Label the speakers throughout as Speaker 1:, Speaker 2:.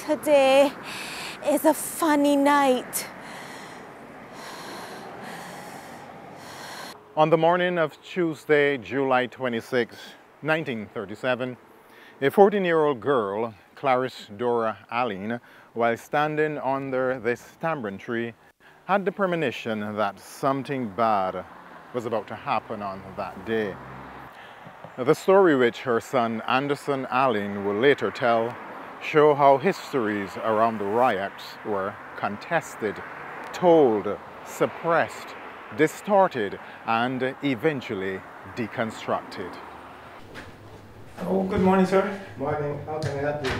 Speaker 1: Today is a funny night.
Speaker 2: On the morning of Tuesday, July 26, 1937, a 14-year-old girl, Clarice Dora Alleyne, while standing under this tamarind tree, had the premonition that something bad was about to happen on that day. The story which her son Anderson Alleyne will later tell show how histories around the riots were contested, told, suppressed, distorted, and eventually deconstructed.
Speaker 3: Oh, good morning, sir.
Speaker 4: Morning. How can I help you?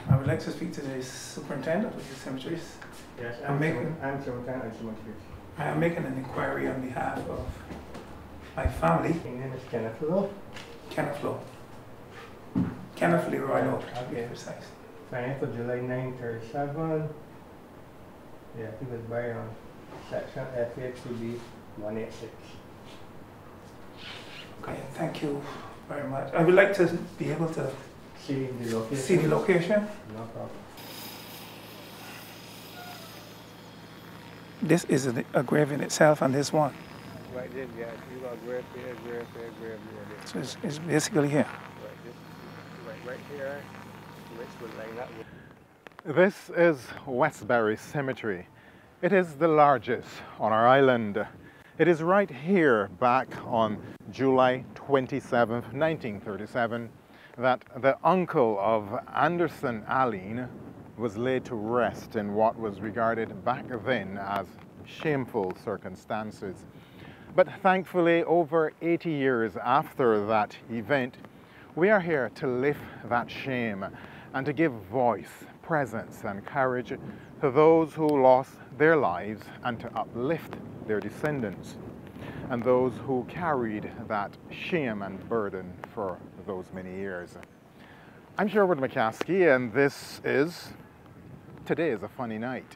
Speaker 3: I would like to speak to the superintendent of the cemeteries.
Speaker 4: Yes,
Speaker 3: I'm
Speaker 4: superintendent of cemeteries.
Speaker 3: I am making an inquiry on behalf of my family.
Speaker 4: My name is Kenneth Lowe.
Speaker 3: Kenneth Lowe. Kenneth Leroy Lowe, to be
Speaker 4: Okay.
Speaker 3: precise.
Speaker 4: 9th of July 1937. Yeah, he was buried on section FA2B 186.
Speaker 3: Okay, thank you very much. I would like to be able to
Speaker 4: See the location?
Speaker 3: see the location.
Speaker 4: No problem.
Speaker 3: This is a grave in itself, and this one.
Speaker 4: Right there, yeah. You got grave here, grave here, grave here.
Speaker 3: So it's basically here.
Speaker 4: Right here, which would line up with.
Speaker 2: This is Westbury Cemetery. It is the largest on our island. It is right here, back on July 27, 1937, that the uncle of Anderson Alleyne was laid to rest in what was regarded back then as shameful circumstances. But thankfully, over 80 years after that event, we are here to lift that shame and to give voice, presence, and courage to those who lost their lives and to uplift their descendants and those who carried that shame and burden for those many years. I'm Sherwood McCaskey, and Today is a Funny Night.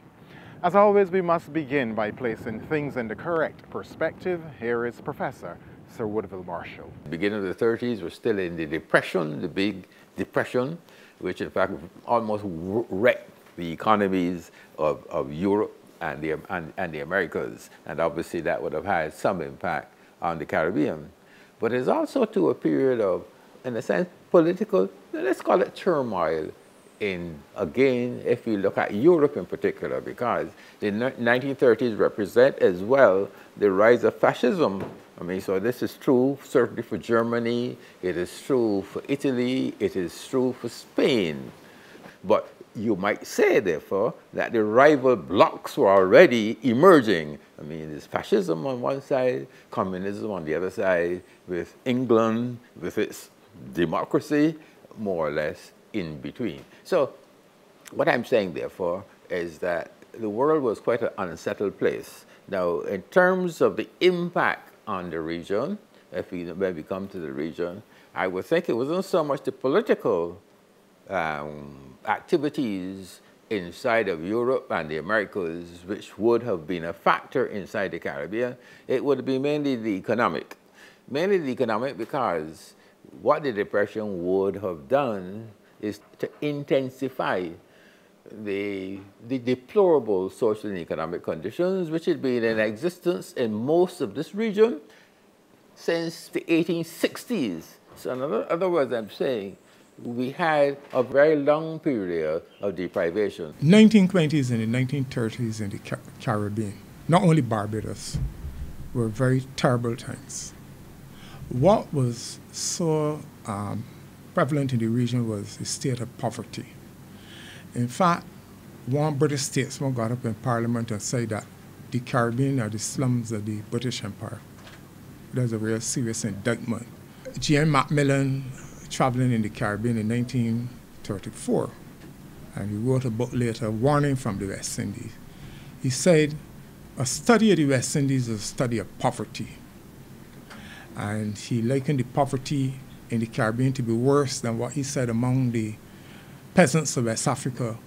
Speaker 2: As always, we must begin by placing things in the correct perspective. Here is Professor Sir Woodville Marshall.
Speaker 5: Beginning of the 30s, we're still in the Depression, the big Depression, which in fact almost wrecked the economies of Europe and the Americas. And obviously that would have had some impact on the Caribbean. But it's also to a period of, in a sense, political, let's call it turmoil, again, if you look at Europe in particular, because the 1930s represent as well the rise of fascism. I mean, so this is true certainly for Germany, it is true for Italy, it is true for Spain. But you might say, therefore, that the rival blocs were already emerging. I mean, there's fascism on one side, communism on the other side, with England, with its democracy, more or less in between. So what I'm saying, therefore, is that the world was quite an unsettled place. Now, in terms of the impact on the region, when we come to the region, I would think it wasn't so much the political activities inside of Europe and the Americas which would have been a factor inside the Caribbean. It would be mainly the economic. Mainly the economic because what the Depression would have done is to intensify the deplorable social and economic conditions which had been in existence in most of this region since the 1860s. So in other words, I'm saying we had a very long period of deprivation.
Speaker 6: 1920s and the 1930s in the Caribbean, not only Barbados, were very terrible times. What was so prevalent in the region was the state of poverty. In fact, one British statesman got up in Parliament and said that the Caribbean are the slums of the British Empire. That's a real serious indictment. G.M. Macmillan traveling in the Caribbean in 1934, and he wrote a book later, Warning from the West Indies. He said, a study of the West Indies is a study of poverty. And he likened the poverty in the Caribbean to be worse than what he said among the peasants of West Africa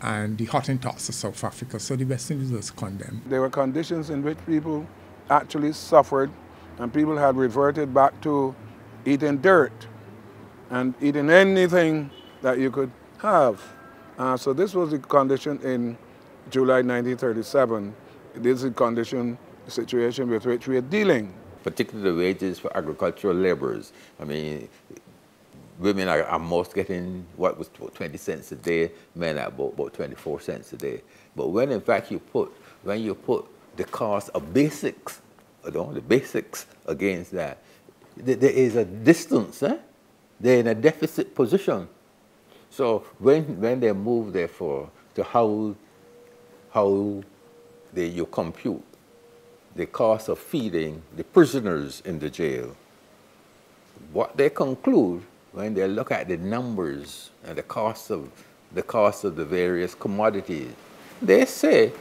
Speaker 6: and the Hottentots of South Africa. So the West Indies was condemned.
Speaker 7: There were conditions in which people actually suffered, and people had reverted back to eating dirt and eating anything that you could have. So this was the condition in July 1937. This is the condition, the situation with which we are dealing.
Speaker 5: Particularly the wages for agricultural laborers. I mean, women are most getting what was 20 cents a day, men are about 24 cents a day. But when in fact you put the cost of basics, the basics against that, there is a distance, eh? They're in a deficit position. So when they move, therefore, to how you compute the cost of feeding the prisoners in the jail, what they conclude when they look at the numbers and the cost of the various commodities, they say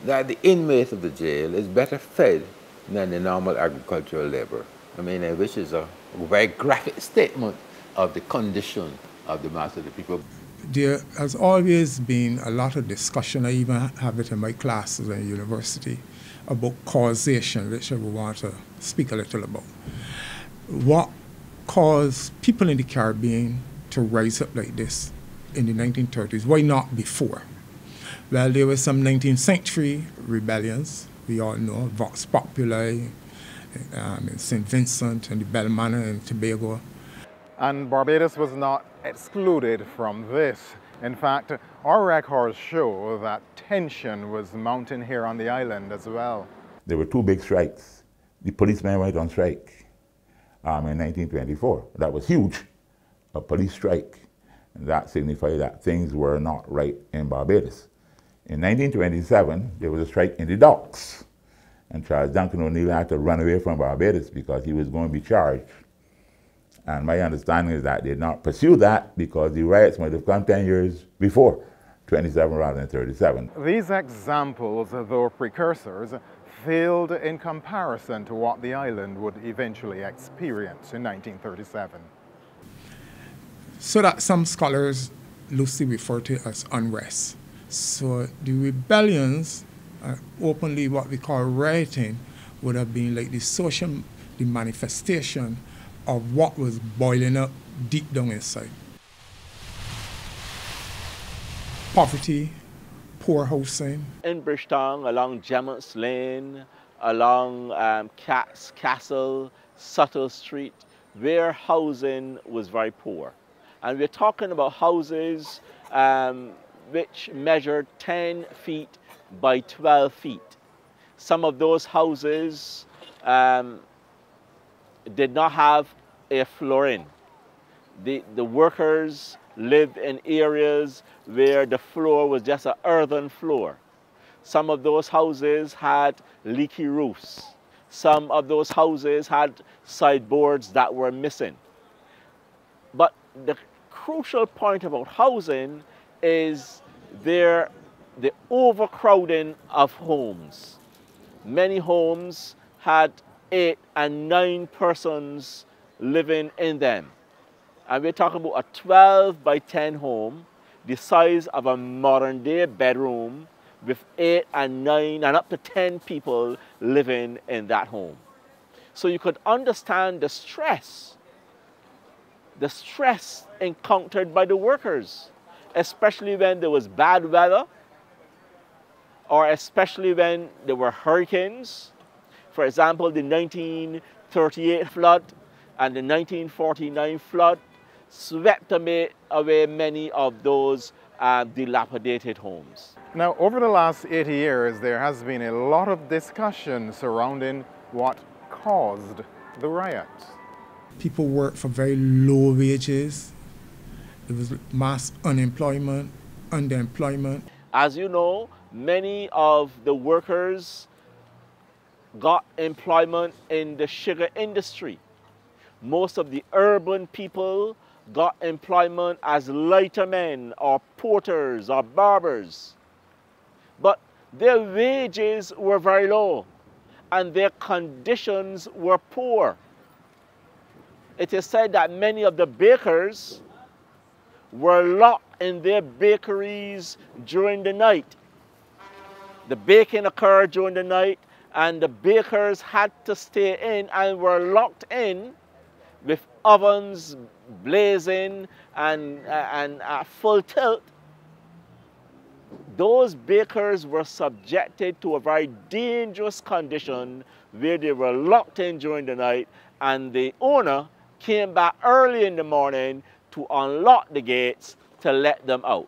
Speaker 5: that the inmate of the jail is better fed than the normal agricultural labor. I mean, which is a very graphic statement of the condition of the mass of the people.
Speaker 6: There has always been a lot of discussion, I even have it in my classes at university, about causation, which I would want to speak a little about. What caused people in the Caribbean to rise up like this in the 1930s? Why not before? Well, there were some 19th century rebellions. We all know Vox Populi in St. Vincent and the Belmana and Tobago.
Speaker 2: And Barbados was not excluded from this. In fact, our records show that tension was mounting here on the island as well.
Speaker 8: There were two big strikes. The policemen went on strike in 1924. That was huge, a police strike. And that signified that things were not right in Barbados. In 1927, there was a strike in the docks. And Charles Duncan O'Neill had to run away from Barbados because he was going to be charged. And my understanding is that they did not pursue that because the riots might have come 10 years before, 27 rather than 37.
Speaker 2: These examples, though precursors, failed in comparison to what the island would eventually experience in 1937.
Speaker 6: So that some scholars loosely refer to it as unrest. So the rebellions, openly what we call rioting, would have been like the manifestation of what was boiling up deep down inside. Poverty, poor housing.
Speaker 9: In Bridgetown, along Gemmots Lane, along Cat's Castle, Sutter Street, where housing was very poor. And we're talking about houses which measured 10 feet by 12 feet. Some of those houses did not have a floor in. The workers lived in areas where the floor was just an earthen floor. Some of those houses had leaky roofs. Some of those houses had sideboards that were missing. But the crucial point about housing is the overcrowding of homes. Many homes had 8 and 9 persons living in them. And we're talking about a 12 by 10 home, the size of a modern day bedroom, with 8 and 9 and up to 10 people living in that home. So you could understand the stress encountered by the workers, especially when there was bad weather, or especially when there were hurricanes. For example, the 1938 flood and the 1949 flood swept away many of those dilapidated homes.
Speaker 2: Now, over the last 80 years, there has been a lot of discussion surrounding what caused the riots.
Speaker 6: People worked for very low wages. There was mass unemployment, underemployment.
Speaker 9: As you know, many of the workers got employment in the sugar industry. Most of the urban people got employment as lightermen or porters or barbers. But their wages were very low and their conditions were poor. It is said that many of the bakers were locked in their bakeries during the night. The baking occurred during the night, and the bakers had to stay in and were locked in with ovens blazing and full tilt those bakers were subjected to a very dangerous condition where they were locked in during the night, and the owner came back early in the morning to unlock the gates to let them out.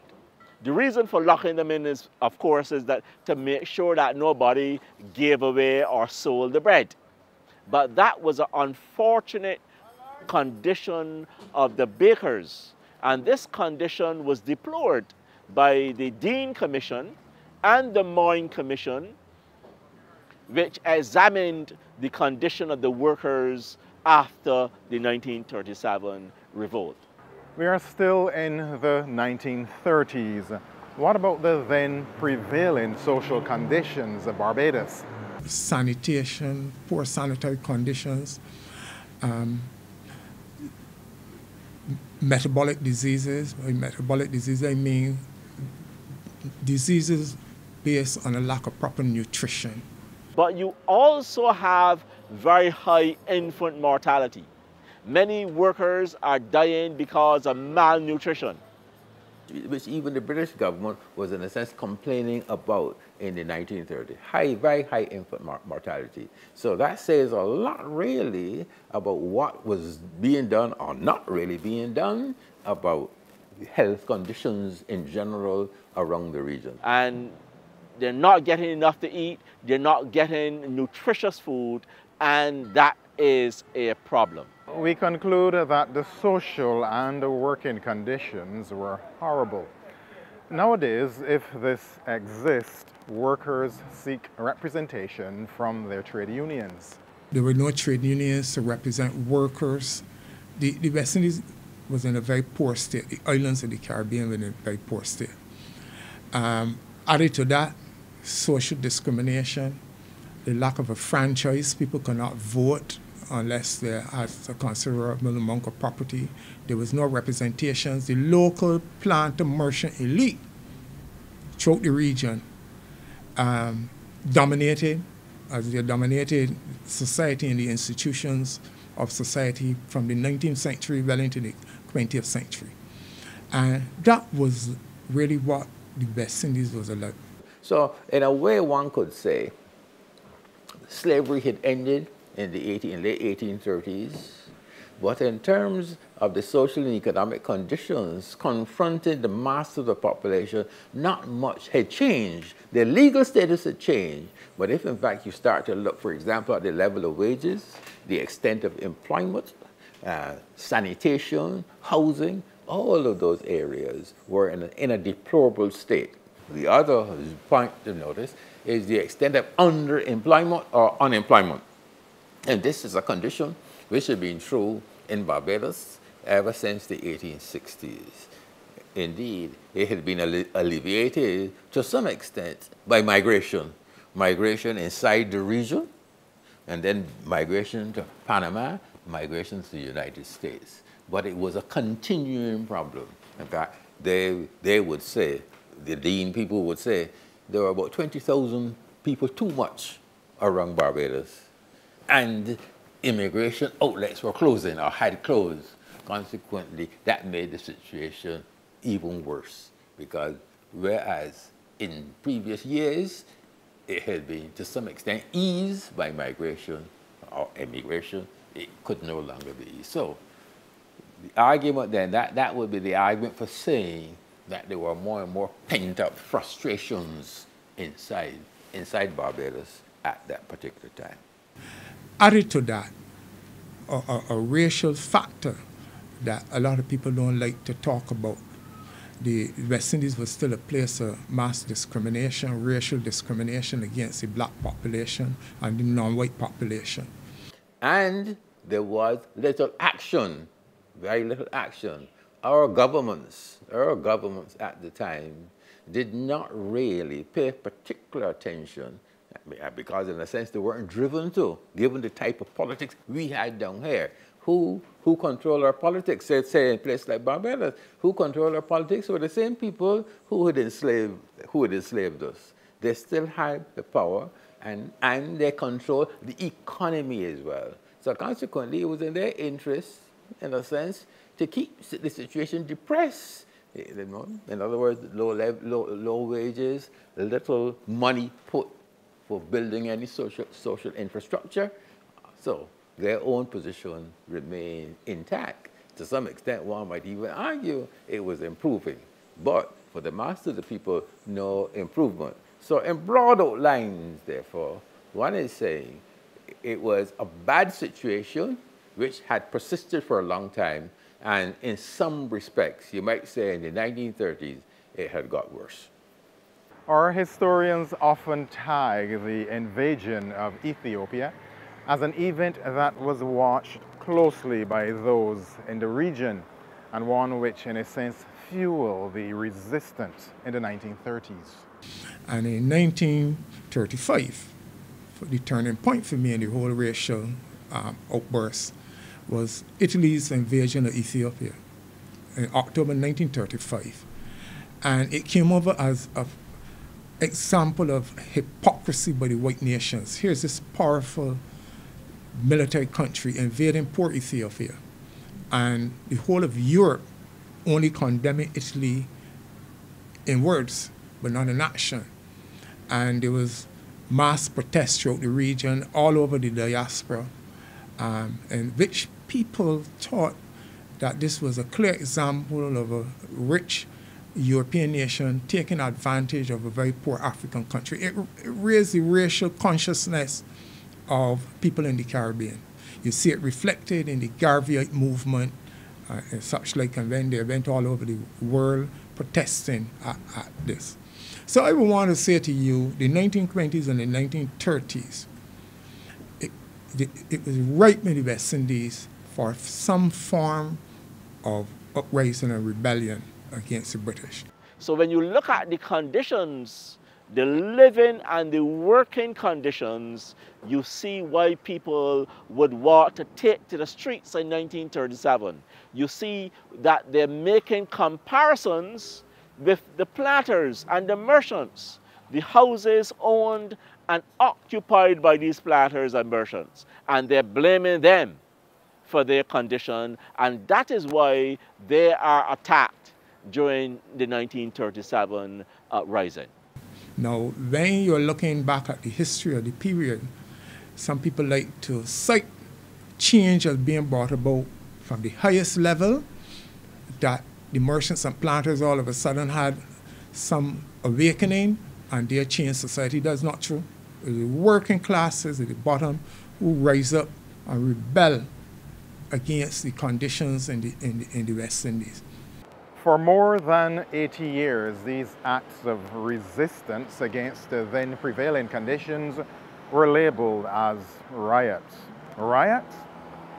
Speaker 9: The reason for locking them in is, of course, is that to make sure that nobody gave away or sold the bread. But that was an unfortunate condition of the bakers, and this condition was deplored by the Dean Commission and the Moyne Commission, which examined the condition of the workers after the 1937 revolt.
Speaker 2: We are still in the 1930s. What about the then prevailing social conditions of Barbados?
Speaker 6: Sanitation, poor sanitary conditions, metabolic diseases. By metabolic disease, I mean diseases based on a lack of proper nutrition.
Speaker 9: But you also have very high infant mortality. Many workers are dying because of malnutrition,
Speaker 5: which even the British government was in a sense complaining about in the 1930s. Very high infant mortality. So that says a lot really about what was being done or not really being done about health conditions in general around the region.
Speaker 9: And they're not getting enough to eat, they're not getting nutritious food, and that is a problem.
Speaker 2: We conclude that the social and the working conditions were horrible. Nowadays, if this exists, workers seek representation from their trade unions.
Speaker 6: There were no trade unions to represent workers. The West Indies was in a very poor state. The islands of the Caribbean were in a very poor state. Added to that, social discrimination, the lack of a franchise. People could not vote unless they had a considerable amount of property. There was no representations. The local plant and merchant elite throughout the region dominated, as they dominated society and the institutions of society from the 19th century well into the 20th century. And that was really what the West Indies was about.
Speaker 5: So in a way, one could say slavery had ended in the late 1830s, but in terms of the social and economic conditions confronting the mass of the population, not much had changed. Their legal status had changed, but if in fact you start to look, for example, at the level of wages, the extent of employment, sanitation, housing, all of those areas were in a deplorable state. The other point to notice is the extent of underemployment or unemployment. And this is a condition which has been true in Barbados ever since the 1860s. Indeed, it had been alleviated to some extent by migration. Migration inside the region, and then migration to Panama, migration to the United States. But it was a continuing problem. In fact, they would say, the Dean people would say, there were about 20,000 people too much around Barbados. And immigration outlets were closing or had closed. Consequently, that made the situation even worse, because whereas in previous years, it had been to some extent eased by migration or immigration, it could no longer be eased. So the argument then, that would be the argument for saying that there were more and more pent-up frustrations inside Barbados at that particular time.
Speaker 6: Added to that, a racial factor that a lot of people don't like to talk about. The West Indies was still a place of mass discrimination, racial discrimination against the black population and the non-white population.
Speaker 5: And there was little action, very little action. Our governments at the time did not really pay particular attention, because in a sense they weren't driven to, given the type of politics we had down here. Who control our politics? Say in a place like Barbados, who control our politics were the same people who had enslaved us. They still had the power, and they control the economy as well. So consequently, it was in their interest, in a sense, to keep the situation depressed You know? In other words, low wages, little money put for building any social infrastructure. So their own position remained intact. To some extent, one might even argue it was improving. But for the mass of the people, no improvement. So in broad outlines, therefore, one is saying it was a bad situation which had persisted for a long time, and in some respects, you might say in the 1930s, it had got worse.
Speaker 2: Our historians often tag the invasion of Ethiopia as an event that was watched closely by those in the region, and one which, in a sense, fueled the resistance in the 1930s.
Speaker 6: And in 1935, the turning point for me in the whole racial outburst was Italy's invasion of Ethiopia in October 1935. And it came over as an example of hypocrisy by the white nations. Here's this powerful military country invading poor Ethiopia, and the whole of Europe only condemning Italy in words, but not in action. And there was mass protests throughout the region, all over the diaspora, in which people thought that this was a clear example of a rich European nation taking advantage of a very poor African country. It raised the racial consciousness of people in the Caribbean. You see it reflected in the Garveyite movement and such like, and then they went all over the world protesting at this. So I would want to say to you, the 1920s and the 1930s, it was ripe in the West Indies for some form of uprising and rebellion against the British.
Speaker 9: So when you look at the conditions, the living and the working conditions, you see why people would want to take to the streets in 1937. You see that they're making comparisons with the planters and the merchants, the houses owned and occupied by these planters and merchants, and they're blaming them for their condition, and that is why they are attacked during the 1937 uprising.
Speaker 6: Now, when you're looking back at the history of the period, some people like to cite change as being brought about from the highest level, that the merchants and planters all of a sudden had some awakening and they changed society. That's not true. The working classes at the bottom who rise up and rebel against the conditions in the West Indies.
Speaker 2: For more than 80 years, these acts of resistance against the then prevailing conditions were labeled as riots. Riots?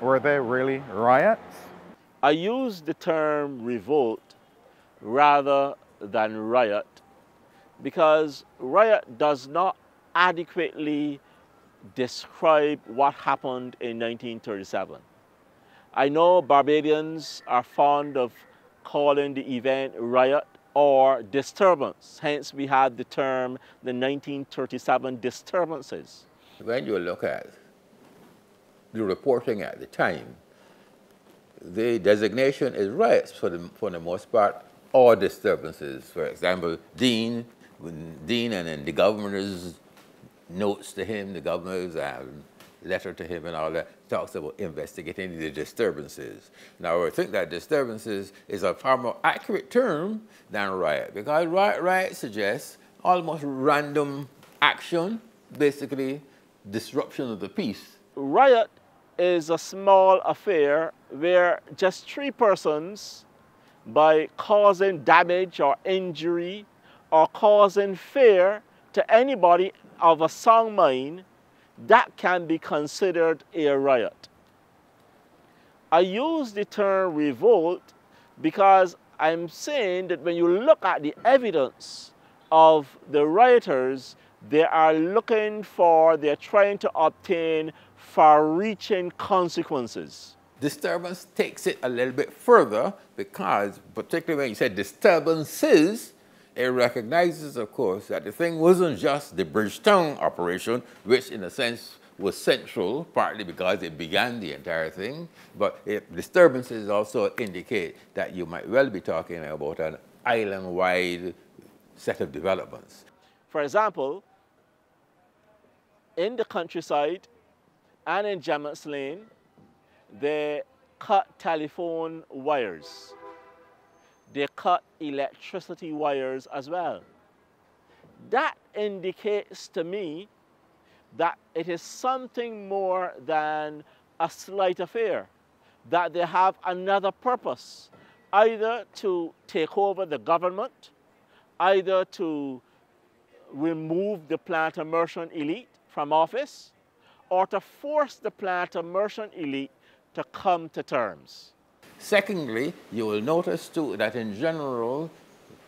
Speaker 2: Were they really riots?
Speaker 9: I use the term revolt rather than riot because riot does not adequately describe what happened in 1937. I know Barbadians are fond of calling the event riot or disturbance. Hence, we had the term the 1937 disturbances.
Speaker 5: When you look at the reporting at the time, the designation is riots for the most part, or disturbances. For example, Dean and then the governor's notes to him, the governor's letter to him and all that, talks about investigating the disturbances. Now, I think that disturbances is a far more accurate term than riot, because riot suggests almost random action, basically disruption of the peace.
Speaker 9: Riot is a small affair where just 3 persons, by causing damage or injury or causing fear to anybody of a sound mind, that can be considered a riot. I use the term revolt because I'm saying that when you look at the evidence of the rioters, they're trying to obtain far-reaching consequences.
Speaker 5: Disturbance takes it a little bit further because, particularly when you said disturbances, it recognizes, of course, that the thing wasn't just the Bridgetown operation, which in a sense was central, partly because it began the entire thing, but disturbances also indicate that you might well be talking about an island-wide set of developments.
Speaker 9: For example, in the countryside and in Gemmetts Lane, they cut telephone wires. They cut electricity wires as well. That indicates to me that it is something more than a slight affair, that they have another purpose, either to take over the government, either to remove the planter merchant elite from office, or to force the planter merchant elite to come to terms.
Speaker 5: Secondly, you will notice too that in general,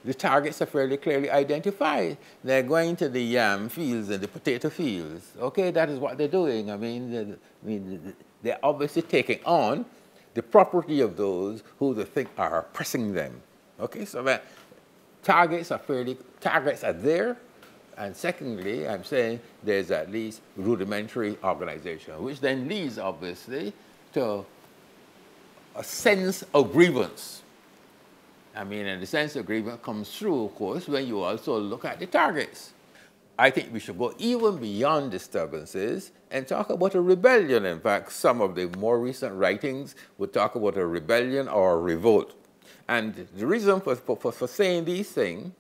Speaker 5: the targets are fairly clearly identified. They're going to the yam fields and the potato fields. Okay, that is what they're doing. I mean, they're obviously taking on the property of those who they think are oppressing them. Okay, so that targets are there. And secondly, I'm saying there's at least rudimentary organization, which then leads, obviously, to a sense of grievance. I mean, and the sense of grievance comes through, of course, when you also look at the targets. I think we should go even beyond disturbances and talk about a rebellion. In fact, some of the more recent writings would talk about a rebellion or a revolt. And the reason for saying these things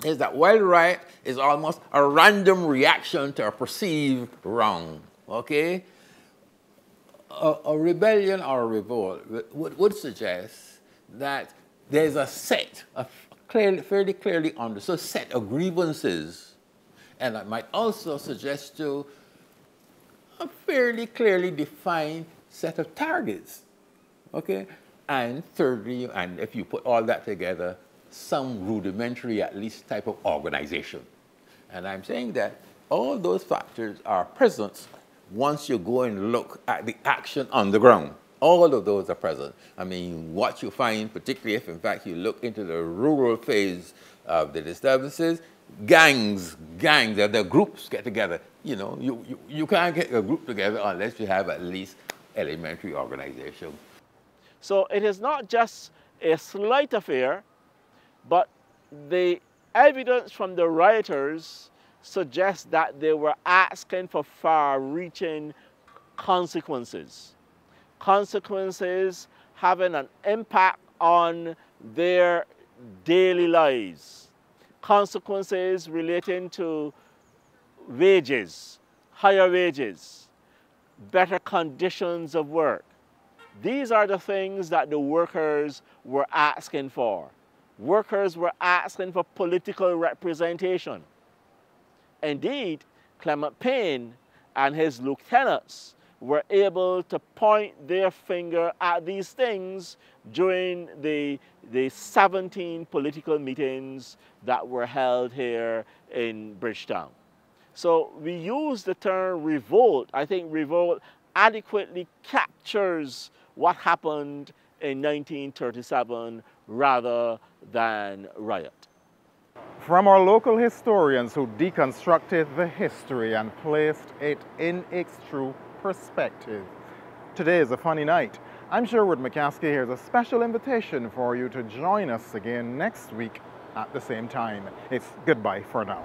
Speaker 5: is that while riot is almost a random reaction to a perceived wrong, okay? A rebellion or a revolt would suggest that there's a set, fairly clearly understood set of grievances, and that might also suggest to a fairly clearly defined set of targets, okay? And thirdly, and if you put all that together, some rudimentary, at least, type of organization. And I'm saying that all those factors are present once you go and look at the action on the ground. All of those are present. I mean, what you find, particularly if, in fact, you look into the rural phase of the disturbances, gangs, the groups get together. You know, you can't get a group together unless you have at least elementary organization.
Speaker 9: So it is not just a slight affair, but the evidence from the rioters suggests that they were asking for far-reaching consequences. Consequences having an impact on their daily lives. Consequences relating to wages, higher wages, better conditions of work. These are the things that the workers were asking for. Workers were asking for political representation. Indeed, Clement Payne and his lieutenants were able to point their finger at these things during the 17 political meetings that were held here in Bridgetown. So we use the term revolt. I think revolt adequately captures what happened in 1937 rather than riot.
Speaker 2: From our local historians who deconstructed the history and placed it in its true perspective. Today is a funny night. I'm Sherwood McCaskey. Here's a special invitation for you to join us again next week at the same time. It's goodbye for now.